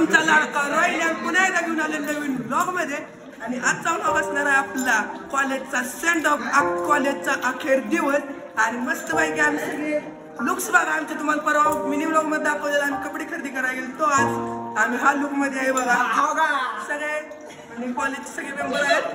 तुमचा लाडका रॉयल पुन्हा एकदा घेऊन आले नवीन ब्लॉग मध्ये। आणि आजचा ब्लॉग असणार आहे आपला कॉलेजचा सेंड ऑफ, कॉलेजचा अखेर दिवस। आणि मस्त पैकी आम्ही सगळे लुक्स बघा आमचे, तुम्हाला परवा मिनी ब्लॉग मध्ये दाखवलेला आम्ही कपडे खरेदी करायला गेलो, तो आज आम्ही हा लुक मध्ये आहे बघा सगळे। आणि कॉलेजचे सगळे मेंबर आहेत।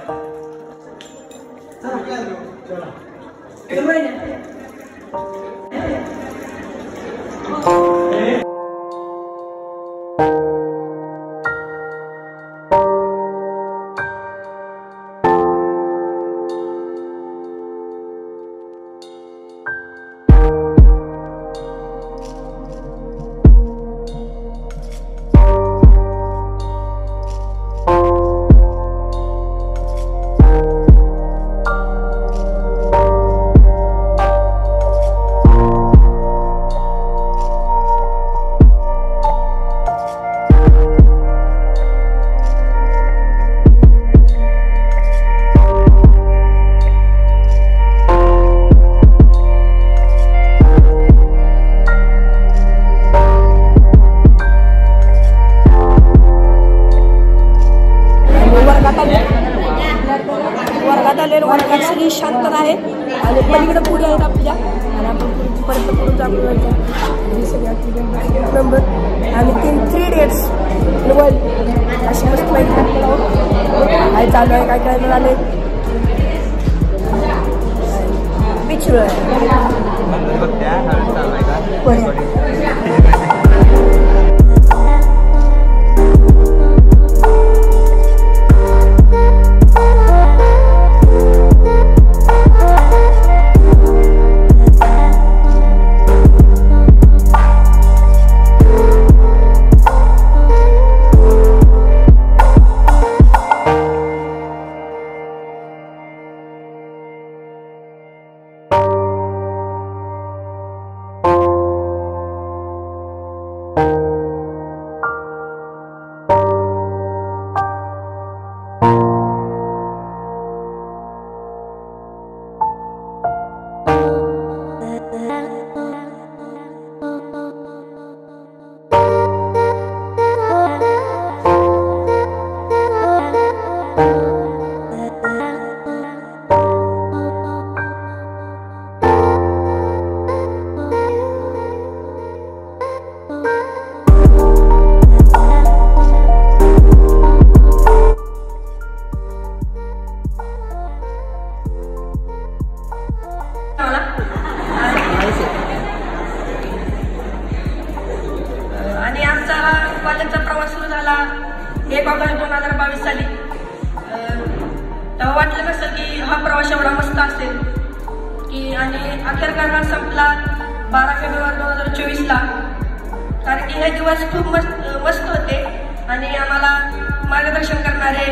वर्गात सगळी शांतता आहे आणि पलीकडे पुढे आहेत आपल्या, आणि आपण परत पुढे जाऊन नंबर आणि 3 डेट्स अशी मस्त माहिती काय चालू आहे, काय काय झाले पिछळ आहे। आणि आमचा कॉलेजचा प्रवास सुरू झाला 1 ऑगस्ट 2022 साली। तेव्हा वाटलं नसेल की हा प्रवास एवढा मस्त असेल की, आणि अखेरकार हा संपला 12 फेब्रुवारी 2024 ला। कारण की हे दिवस खूप मस्त होते आणि आम्हाला मार्गदर्शन करणारे,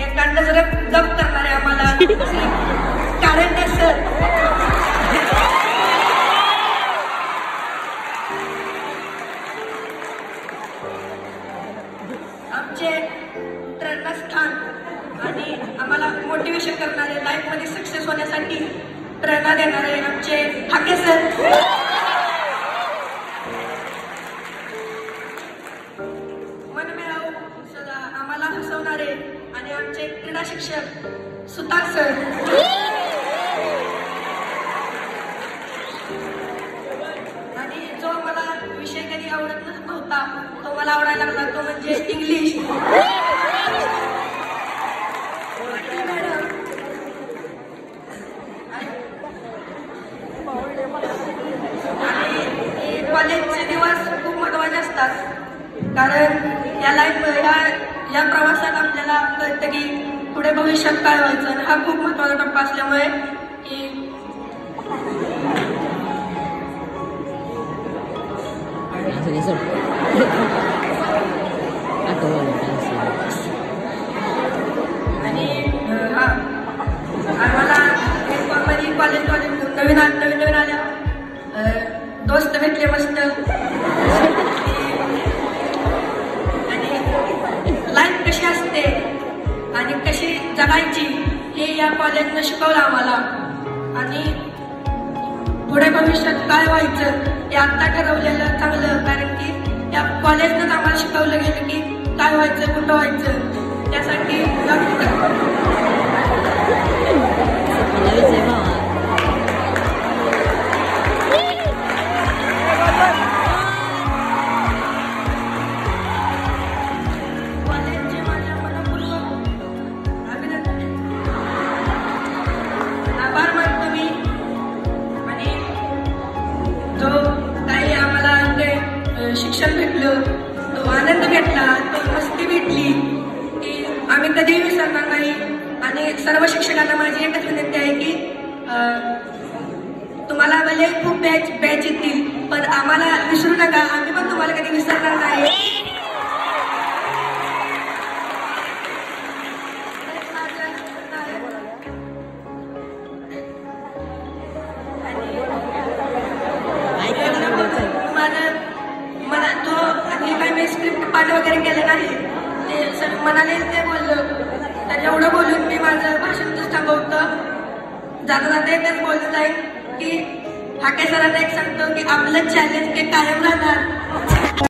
एका नजरेत गप करणारे आम्हाला कारंडे सर, आमचे प्रेरणास्थान आणि आम्हाला मोटिवेशन करणारे, लाईफ मध्ये सक्सेस होण्यासाठी प्रेरणा देणारे आमचे ठाके सर, मनमिळावू सदा आम्हाला हसवणारे आणि आमचे क्रीडा शिक्षक सुतार सर, आणि जो मला विषय कधी आवडत नव्हता तो मला आवडायला लागला, तो म्हणजे इंग्लिश। कॉलेजचे दिवस खूप महत्त्वाचे असतात, कारण या प्रवासात आपल्याला कळतं की पुढे भविष्यात काय व्हायचं, आणि हा खूप महत्त्वाचा टप्पा असल्यामुळे की आणि हा आम्हाला कॉलेज नवीन आल्या दोस्त भेटले मस्त, आणि लाईफ कशी असते आणि कशी जगायची हे या कॉलेजनं शिकवलं आम्हाला। आणि पुढे भविष्यात काय व्हायचं हे आता ठरवलेलं चांगलं, कारण की त्या कॉलेजनंच आम्हाला शिकवलं गेलं की व्हायचं कुठं व्हायचं त्यासाठी आभार मानतो मी. आणि जो काही आम्हाला इथे शिक्षण भेटलं, तो आनंद भेटला, तो मस्ती भेटली की आम्ही कधीही विसरणार नाही. आणि सर्व शिक्षकांना माझी एकच विनंती आहे की तुम्हाला भले खूप बॅच येतील पण आम्हाला विसरू नका, आम्ही पण तुम्हाला कधी विसरणार नाही. मला तो आणि काही मी स्क्रिप्ट पाठ वगैरे केलं नाही, ते सर म्हणाले ते बोललं, तर एवढं बोलून मी माझं भाषण थांबवतं. जाता जाता एकच बोलत आहे की हाके सरांना एक सांगतो की आपलं चॅलेंज ते कायम राहणार.